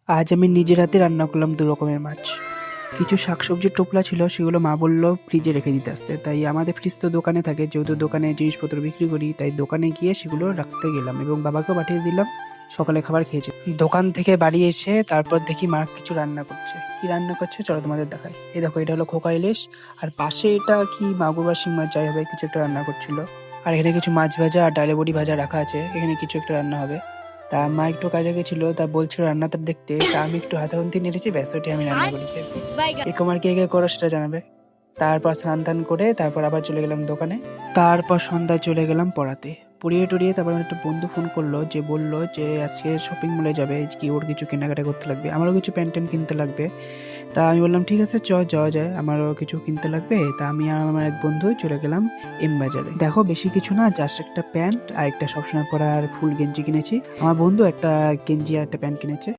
আজ আমি নিজের হাতে রান্না করলাম 2 রকমের মাছ। কিছু শাকসবজির টোপলা ছিল, সেগুলো মা বলল ফ্রিজে রেখে দিতে আসতে। তাই আমাদের ফ্রিজ তো দোকানে থাকে, যেহেতু দোকানে জিনিসপত্র বিক্রি করি, তাই দোকানে গিয়ে সেগুলো রাখতে গেলাম এবং বাবাকেও পাঠিয়ে দিলাম। সকালে খাবার খেয়েছে। দোকান থেকে বাড়ি এসে তারপর দেখি মা কিছু রান্না করছে। কি রান্না করছে চলো তোমাদের দেখাই। এই দেখো, এটা হলো খোকা ইলিশ, আর পাশে এটা কি মাগুর বা শিং মাছ যাই হবে, কিছু একটা রান্না করছিল। আর এখানে কিছু মাছ ভাজা আর ডালে বড়ি ভাজা রাখা আছে, এখানে কিছু একটা রান্না হবে। তা মা একটু কাজে গেছিল, তা বলছিল রান্নাটা দেখতে, তা আমি একটু হাতে নেড়েছি, ব্যাস ওটি আমি রান্না করেছি আর কি। এরকম আর কে কে করো সেটা জানাবে। তারপর স্নান টান করে তারপর আবার চলে গেলাম দোকানে। তারপর সন্ধ্যায় চলে গেলাম পড়াতে। পড়িয়ে টড়িয়ে তারপর আমার একটা বন্ধু ফোন করলো, যে বললো যে আজকে শপিং মলে যাবে, কি ওর কিছু কেনাকাটা করতে লাগবে, আমারও কিছু প্যান্ট ট্যান্ট কিনতে লাগবে। তা আমি বললাম ঠিক আছে যাওয়া যায়, আমারও কিছু কিনতে লাগবে। তা আমি আর আমার এক বন্ধু চলে গেলাম এম বাজারে। দেখো বেশি কিছু না, জাস্ট একটা প্যান্ট আর একটা সবসময় পরার ফুল গেঞ্জি কিনেছি। আমার বন্ধু একটা গেঞ্জি আর একটা প্যান্ট কিনেছে।